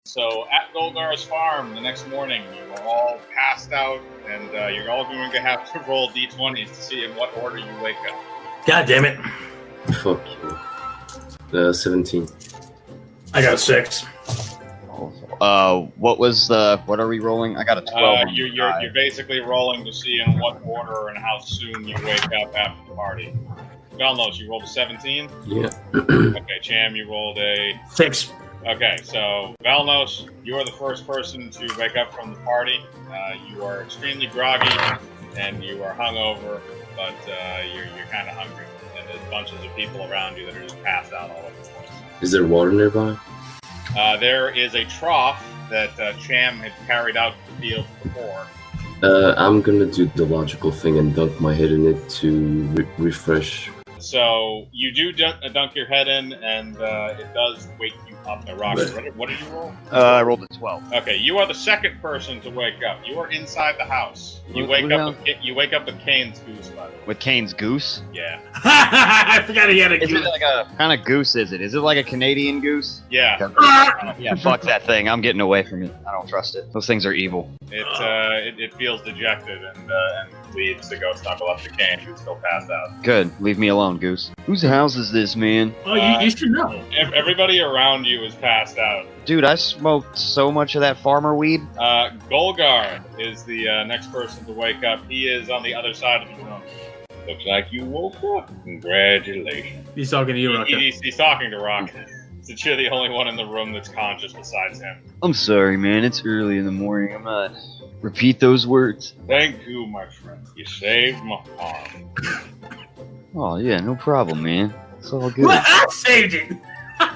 So at Golgar's farm the next morning, you are all passed out, and you're all going to have to roll d20s to see in what order you wake up. God damn it. Fuck you. 17. I got a 6. What are we rolling? I got a 12. You're basically rolling to see in what order and how soon you wake up after the party. Velnos, you rolled a 17? Yeah. Okay, Cham, you rolled a 6. Okay, so Velnos, you are the first person to wake up from the party. You are extremely groggy and you are hungover, but you're kind of hungry. And there's bunches of people around you that are just passed out all over the place. Is there water nearby? There is a trough that Cham had carried out to the field before. I'm gonna do the logical thing and dunk my head in it to refresh. So you do dunk your head in, and it does wake you up. Rocket, what did you roll? I rolled a 12. Okay, you are the second person to wake up. You are inside the house. You wake up with Kane's goose, by the way. With Kane's goose? Yeah. I forgot he had a Is goose. it like a kind of goose? Is it? Is it like a Canadian goose? Yeah. Yeah. Fuck that thing. I'm getting away from it. I don't trust it. Those things are evil. It feels dejected and leads to go snuggle up to Kane, who's still passed out. Good. Leave me alone, goose. Whose house is this, man? Oh, you should know. Everybody around you is passed out. Dude, I smoked so much of that farmer weed. Golgar is the next person to wake up. He is on the other side of the room. Looks like you woke up. Congratulations. He's talking to you, Rocket. He's talking to Rocket. Since you're the only one in the room that's conscious besides him. I'm sorry, man. It's early in the morning. I'm not. Repeat those words. Thank you, my friend. You saved my arm. Oh, yeah, no problem, man. It's all good. What? I saved it!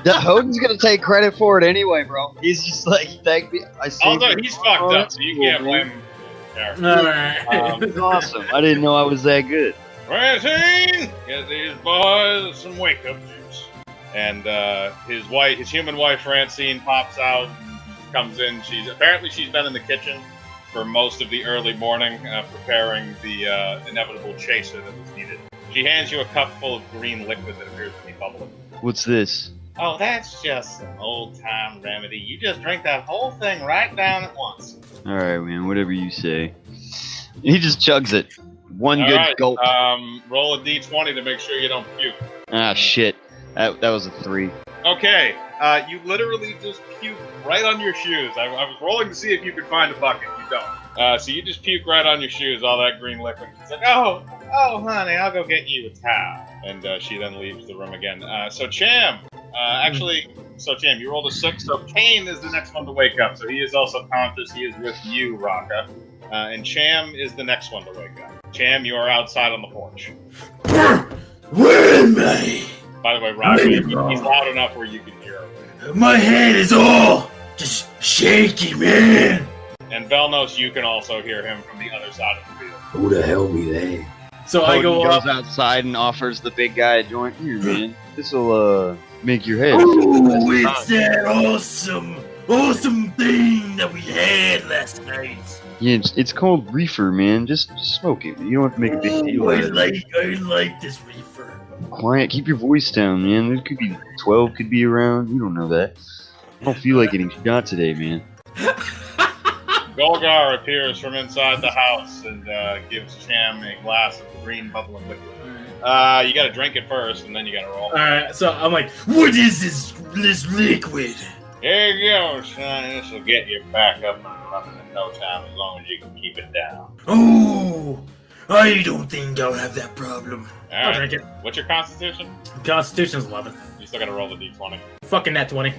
Hogan's gonna take credit for it anyway, bro. He's just like, thank me. Although he's fucked up, so you can't blame him. Alright. Awesome. I didn't know I was that good. Francine, get these boys some wake-up juice. And his human wife Francine pops out and comes in. She's been in the kitchen for most of the early morning, preparing the inevitable chaser that was needed. She hands you a cup full of green liquid that appears to be bubbling. What's this? Oh, that's just an old-time remedy. You just drink that whole thing right down at once. All right, man. Whatever you say. He just chugs it. One good gulp. Roll a d20 to make sure you don't puke. Ah, shit. That was a 3. Okay, you literally just puke right on your shoes. I was rolling to see if you could find a bucket. You don't. So you just puke right on your shoes, all that green liquid. She's like, oh, honey, I'll go get you a towel. And she then leaves the room again. So Cham, Cham, you rolled a 6, so Kane is the next one to wake up. So he is also conscious. He is with you, Raka. And Cham is the next one to wake up. Cham, you are outside on the porch. Where am I? By the way, Raka, he's loud enough where you can hear him. My head is all just shaky, man. And Velnos, you can also hear him from the other side of the field. Who the hell be they? So I go goes up. outside and offers the big guy a joint. Here, man. This'll make your head. Oh, it's that awesome thing that we had last night. Yeah, it's called reefer, man. Just smoke it. You don't have to make a big deal out of it. I like this reefer. Quiet, keep your voice down, man. There could be 12 could be around. You don't know that. I don't feel like getting shot today, man. Golgar appears from inside the house and gives Cham a glass of green bubbling liquid. You gotta drink it first, and then you gotta roll. Alright, so I'm like, what is this liquid? Here you go, son. This will get you back up and running in no time, as long as you can keep it down. Oh, I don't think I'll have that problem. All I'll drink it. What's your constitution? Constitution's 11. You still gotta roll the d20. Fucking nat 20.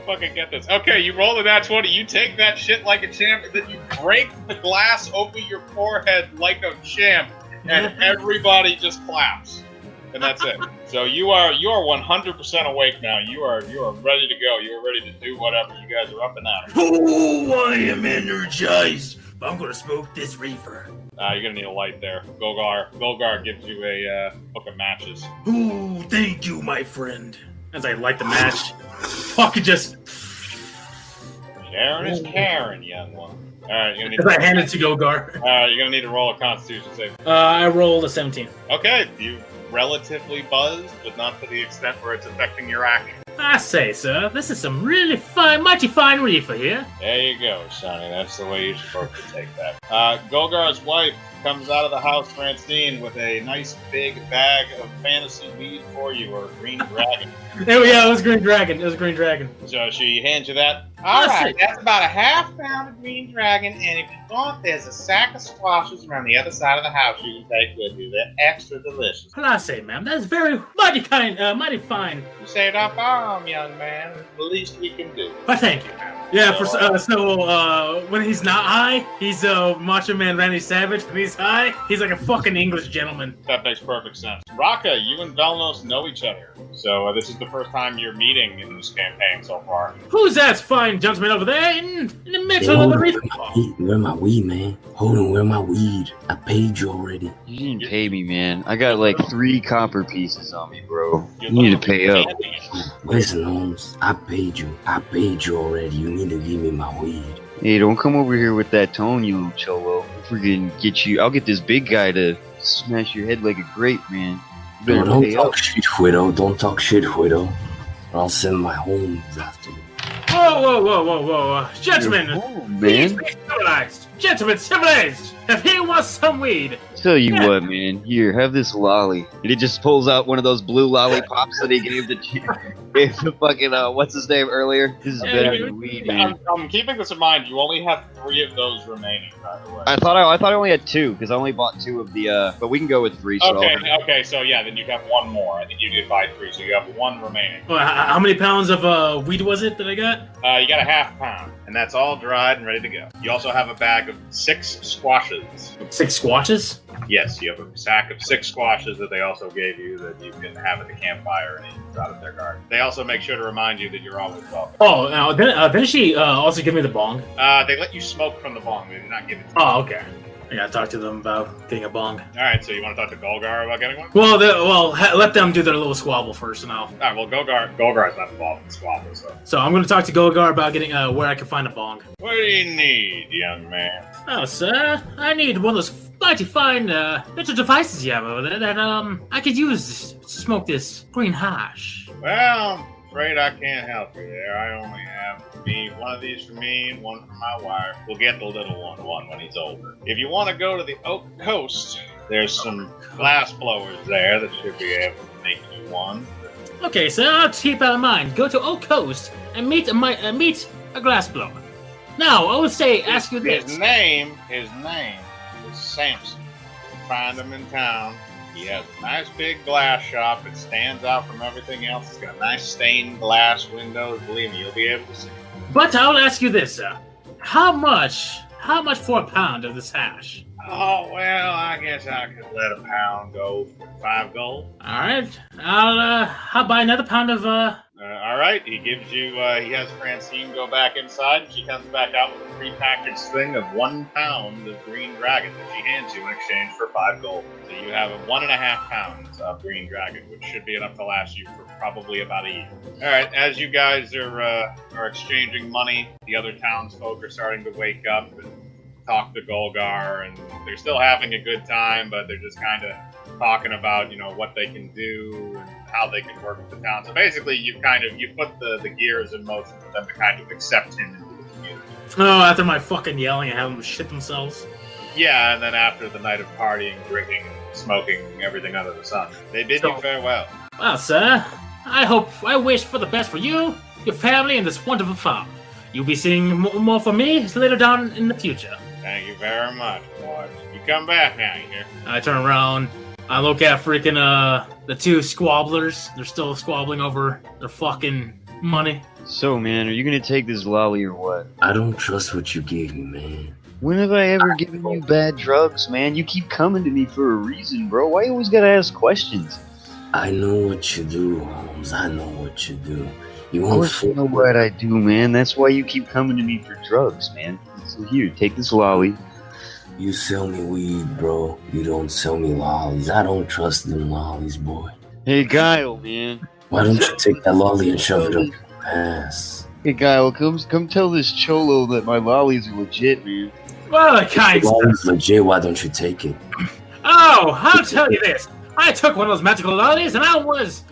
Fucking get this. Okay, you roll the nat 20. You take that shit like a champ, and then you break the glass over your forehead like a champ, and everybody just claps. And that's it. So you are 100% awake now. You are ready to go. You are ready to do whatever. You guys are up and out. Oh, I am energized. I'm gonna smoke this reefer. You're gonna need a light there. Golgar gives you a book of matches. Oh, thank you, my friend. As I light the match, fucking just. Sharon is Karen, young one. All right, you're gonna need. As I hand it to Golgar. You're gonna need to roll a Constitution save. I rolled a 17. Okay, you relatively buzzed, but not to the extent where it's affecting your action. I say, sir, this is some really fine, mighty fine reefer here. There you go, Sonny. That's the way you're supposed to take that. Golgar's wife comes out of the house, Francine, with a nice big bag of fantasy weed for you, or green dragon. Yeah, it was Green Dragon. It was Green Dragon. So she hands you that. All right, that's about a half pound of green dragon, and if you want, there's a sack of squashes around the other sand of the house you can take with you. They're extra delicious. Well, I say, ma'am, that is very mighty kind, mighty fine. You saved our farm, young man. It's the least we can do. Well, thank you, ma'am. Yeah, when he's not high, he's Macho Man Randy Savage. When he's high, he's like a fucking English gentleman. That makes perfect sense. Raka, you and Velnos know each other, so this is the first time you're meeting in this campaign so far. Who's that fine gentleman over there in the middle of the reef? Where my weed, man? Hold on, where my weed? I paid you already. You didn't pay me, man. I got like 3 copper pieces on me, bro. You need to pay up. Listen, Holmes, I paid you. I paid you already. You need to give me my weed. Hey, don't come over here with that tone, you little cholo. If we can get you, I'll get this big guy to smash your head like a grape, man. You better Don't pay talk up. shit, Widow. Don't talk shit, Widow. Or I'll send my homies after you. Whoa. Gentlemen, Oh, please man. be civilized. Gentlemen, civilized. If he wants some weed. Tell you what, man. Here, have this lolly. And he just pulls out one of those blue lollipops that he gave the fucking what's his name earlier. This is better than weed, man. I'm keeping this in mind. You only have 3 of those remaining, by the way. I thought I only had 2 because I only bought 2 of the. But we can go with 3. So Okay, so yeah, then you have 1 more. I think you did buy 3, so you have 1 remaining. Well, how many pounds of weed was it that I got? You got a half pound, and that's all dried and ready to go. You also have a bag of 6 squashes. 6 squashes? Yes, you have a sack of 6 squashes that they also gave you that you can have at the campfire and eat out of their garden. They also make sure to remind you that you're always welcome. Oh, didn't she also give me the bong? They let you smoke from the bong. They did not give it to you. Oh, okay. I gotta talk to them about getting a bong. All right, so you want to talk to Golgar about getting one? Well, let them do their little squabble first, and I'll. All right, well, Golgar's not involved in the squabble, so. So I'm gonna talk to Golgar about getting where I can find a bong. What do you need, young man? Oh, sir, I need one of those mighty fine little devices you have over there that I could use to smoke this green hash. Well, I'm afraid I can't help you there. I only have one of these for me and 1 for my wife. We'll get the little one when he's older. If you want to go to the Oak Coast, there's some glass blowers there that should be able to make you one. Okay, so I'll keep that in mind. Go to Oak Coast and meet a glass blower. Now, I would say, ask you this. His name is Samson. Find him in town. He has a nice big glass shop. It stands out from everything else. It's got nice stained glass windows. Believe me, you'll be able to see. But I'll ask you this, sir. How much for a pound of this hash? Oh, well, I guess I could let a pound go for 5 gold. All right, I'll buy another pound of All right, he gives you, he has Francine go back inside, and she comes back out with a prepackaged thing of 1 pound of green dragon that she hands you in exchange for 5 gold. So you have 1.5 pounds of green dragon, which should be enough to last you for probably about a year. All right, as you guys are exchanging money, the other townsfolk are starting to wake up and talk to Golgar, and they're still having a good time, but they're just kind of talking about, what they can do and how they can work with the town. So basically, you put the gears in motion for them to kind of accept him into the community. Oh, after my fucking yelling and having them shit themselves. Yeah, and then after the night of partying, drinking, smoking, everything under the sun, they bid you farewell. Well, sir, I wish for the best for you, your family, and this wonderful farm. You'll be seeing more from me later down in the future. Thank you very much, boys. You come back now, you hear? I turn around. I look at freaking the 2 squabblers. They're still squabbling over their fucking money. So, man, are you gonna take this lolly or what? I don't trust what you gave me, man. When have I ever given you bad drugs, man? You keep coming to me for a reason, bro. Why you always gotta ask questions? I know what you do, Holmes. I know what you do. You Of won't course you know what I do, man. That's why you keep coming to me for drugs, man. So here, take this lolly. You sell me weed, bro. You don't sell me lollies. I don't trust them lollies, boy. Hey, Guile, man. Why don't you take that lolly and shove it up your ass? Hey, Guile, come tell this cholo that my lollies are legit, man. Well, kind If the stuff. lolly's legit, why don't you take it? Oh, I'll tell you this. I took one of those magical lollies and I was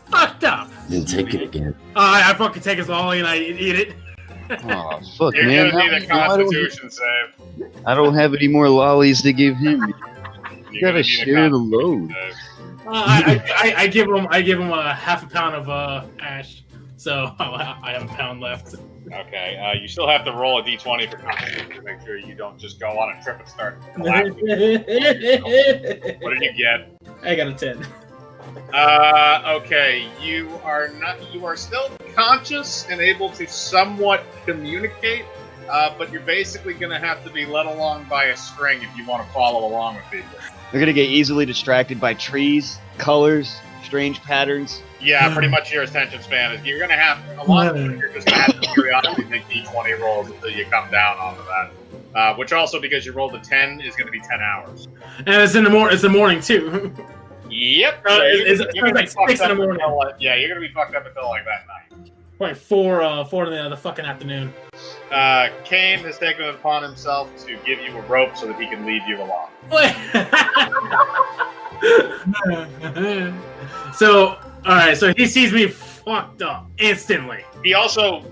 fucked up. Then take it again. I fucking take his lolly and I eat it. Oh fuck, You're man! gonna need a I don't- Constitution save. I don't have any more lollies to give him. You You're gotta gonna need a share the Constitution load. save. I give him a half a pound of ash, so I have a pound left. Okay, you still have to roll a d20 for Constitution to make sure you don't just go on a trip and start collapsing. What did you get? I got a 10. Okay, you are still conscious and able to somewhat communicate, but you're basically gonna have to be led along by a string if you want to follow along with people. They're gonna get easily distracted by trees, colors, strange patterns. Yeah, pretty much your attention span is you're gonna have a lot of them, you're just gonna have to periodically make d20 rolls until you come down off of that. Which also, because you rolled a 10, is gonna be 10 hours. And it's in the It's the morning too. Yep. It's gonna like be fucked 6 in the up morning. until, yeah, you're gonna be fucked up until like that night. Like 4 in the fucking afternoon. Kane has taken it upon himself to give you a rope so that he can lead you along. So, all right. So he sees me fucked up instantly. He also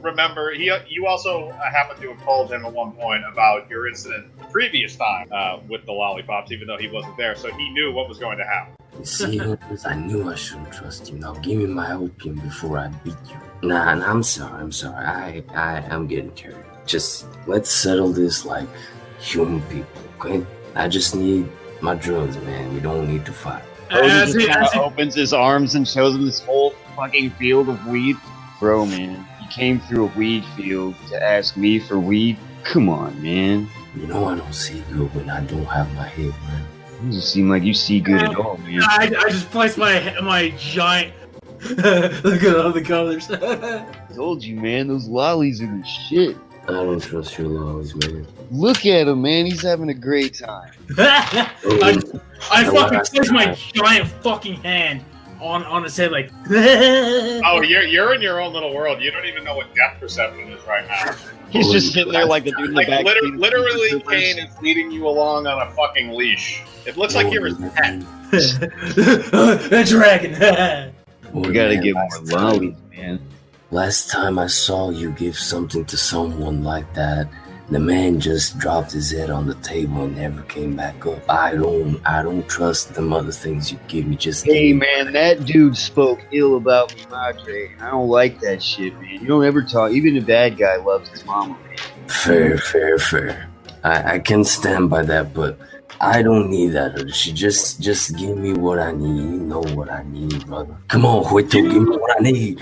you also happened to have told him at one point about your incident the previous time with the lollipops, even though he wasn't there, so he knew what was going to happen. You see, Holmes, I knew I shouldn't trust you. Now give me my opium before I beat you. Nah, I'm sorry. I'm getting carried. Just let's settle this like human people, okay? I just need my drugs, man. We don't need to fight. Odin just kind of opens his arms and shows him this whole fucking field of weed. Bro, man, you came through a weed field to ask me for weed? Come on, man. You know I don't see good when I don't have my head, man. You doesn't seem like you see good at all, man. I just placed my giant. Look at all the colors. I told you, man, those lollies are the shit. I don't trust your laws, man. Look at him, man. He's having a great time. I fucking placed my giant fucking hand on his head like. Oh, you're in your own little world. You don't even know what depth perception is right now. He's just sitting there like the dude in the Like back. literally, Kane is leading you along on a fucking leash. It looks like you're his pet. A dragon. We gotta get more lollies, man. Last time I saw you give something to someone like that, the man just dropped his head on the table and never came back up. I don't trust them other things you give me. Just Hey, man, that dude spoke ill about me, Madre. I don't like that shit, man. You don't ever talk. Even a bad guy loves his mama, man. Fair. I can stand by that, but I don't need that. She just give me what I need. You know what I need, brother. Come on, Huito, give me what I need.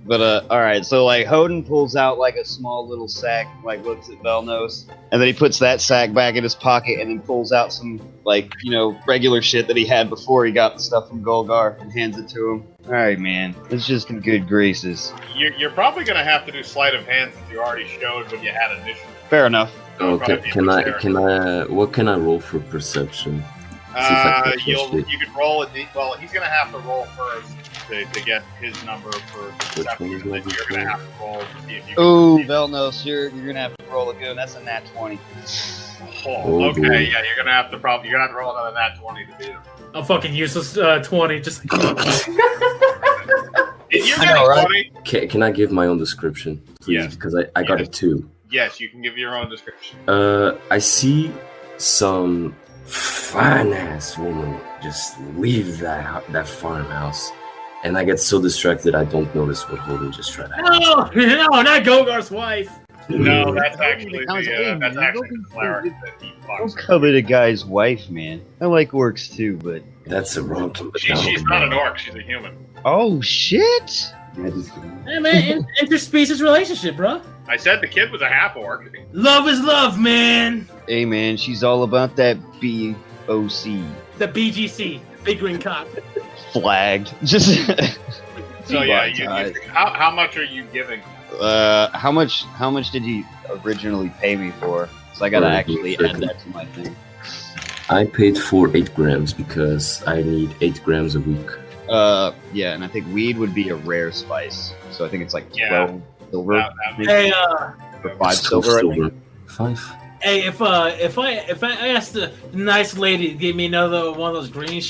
But, alright, so, like, Hodin pulls out, like, a small little sack, like, looks at Velnos, and then he puts that sack back in his pocket and then pulls out some, like, you know, regular shit that he had before he got the stuff from Golgar and hands it to him. Alright, man, it's just in good graces. You're probably gonna have to do sleight of hand since you already showed when you had initiative. Fair enough. Okay, can I what can I roll for perception? You could roll well, he's gonna have to roll first to get his number for perception, and then you're gonna have to roll to see if you can. Ooh, Velnos, you're gonna have to roll a good. That's a nat 20. Oh, okay, yeah, you're gonna have to roll another nat 20 to beat him. I'm fucking useless. 20. Just. You're I know, right? 20. Can I give my own description, please? Yes. Because I got a 2. Yes, you can give your own description. I see some fine ass woman just leave that farmhouse, and I get so distracted I don't notice what Holden just tried to happen. No, not Golgar's wife. No, that's actually Hey, the man, cleric that he Don't fucks her. covet a guy's wife, man. I like orcs too, but... That's a wrong. She's not an orc, she's a human. Oh, shit! Hey man, interspecies relationship, bro. I said the kid was a half orc. Love is love, man. Hey, man, she's all about that BOC. The BGC, Big Green Cock. Flagged. Just... So yeah, how much are you giving? how much did you originally pay me for? So I gotta actually add that to my thing. I paid for 8 grams because I need 8 grams a week. Yeah, and I think weed would be a rare spice. So I think it's like 12 Yeah. silver. Hey, For 5 Still silver, I think. silver. 5. hey, if I asked the nice lady to give me another one of those green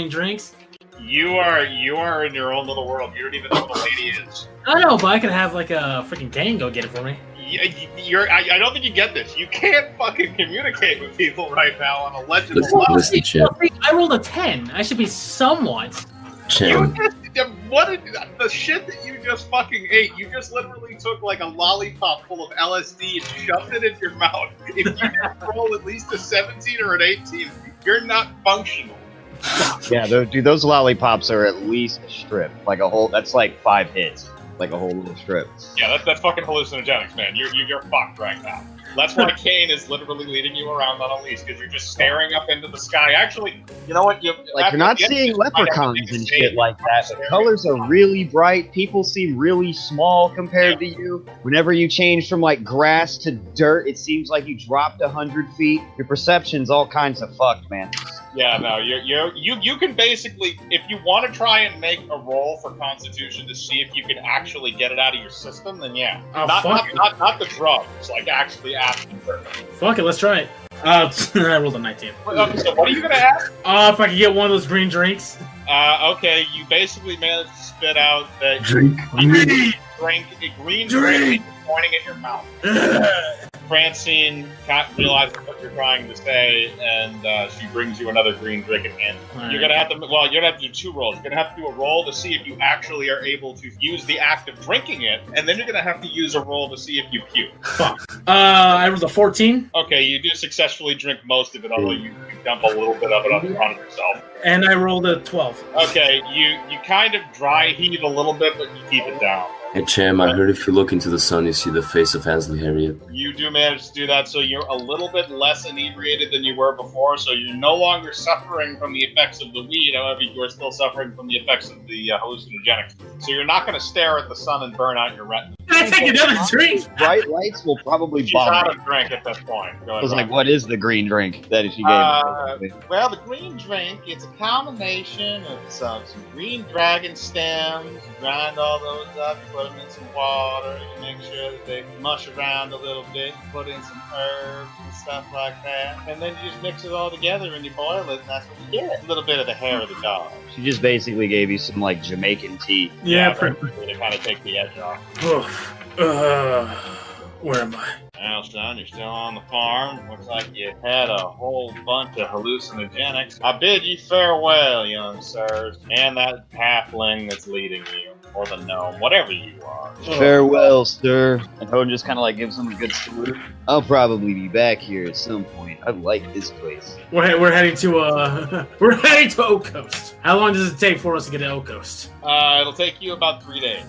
drinks, You are in your own little world. You don't even know what a lady is. I know, but I could have like a freaking gang go get it for me. I don't think you get this. You can't fucking communicate with people right now on a legible Listen, level. listen, Chim. I rolled a 10. I should be somewhat. Chim. What did the shit that you just fucking ate? You just literally took like a lollipop full of LSD and shoved it in your mouth. If you didn't roll at least a 17 or an 18, you're not functional. Yeah, dude, those lollipops are at least a strip, like a whole. That's like 5 hits, like a whole little strip. Yeah, that's fucking hallucinogenics, man. You're fucked right now. That's why Kane is literally leading you around on a leash, because you're just staring up into the sky. Actually, you know what? You're not seeing leprechauns and shit like that. The colors are really bright. People seem really small compared to you. Whenever you change from like grass to dirt, it seems like you dropped 100 feet. Your perception's all kinds of fucked, man. Yeah, no, you can basically, if you want to try and make a roll for Constitution to see if you can actually get it out of your system, then yeah. Oh, Not the drugs, like actually asking for it. Fuck it, let's try it. I rolled a 19. Okay, so what are you gonna ask? If I could get one of those green drinks. Okay, you basically managed to spit out that Drink. green drink, pointing at your mouth. Francine realizes what you're trying to say, and she brings you another green drink in hand. Right. You're gonna have to do 2 rolls. You're gonna have to do a roll to see if you actually are able to use the act of drinking it, and then you're gonna have to use a roll to see if you puke. Fuck. I rolled a 14. Okay, you do successfully drink most of it, although you dump a little bit of it on front of yourself. And I rolled a 12. Okay, you kind of dry heave a little bit, but you keep it down. Hey, Cham, I heard if you look into the sun, you see the face of Ansley Harriet. You do manage to do that, so you're a little bit less inebriated than you were before, so you're no longer suffering from the effects of the weed, however, you are still suffering from the effects of the hallucinogenics. So you're not going to stare at the sun and burn out your retina. Can I take another drink? Bright lights will probably She's bother out you. of drink at this point. I was like, what is the green drink that she gave me? Well, the green drink, it's a combination of some green dragon stems. You grind all those up, you put them in some water, you make sure that they mush around a little bit, you put in some herbs and stuff like that, and then you just mix it all together and you boil it, and that's what you get. A little bit of the hair of the dog. She just basically gave you some like Jamaican tea. Yeah, to kind of take the edge off. Where am I? Well, son, you're still on the farm. Looks like you had a whole bunch of hallucinogenics. I bid you farewell, young sirs, and that halfling that's leading you, or the gnome, whatever you are. Farewell, sir. And Hoden just kind of like gives him a good salute. I'll probably be back here at some point. I like this place. We're heading to we're heading to Oak Coast. How long does it take for us to get to Oak Coast? It'll take you about 3 days.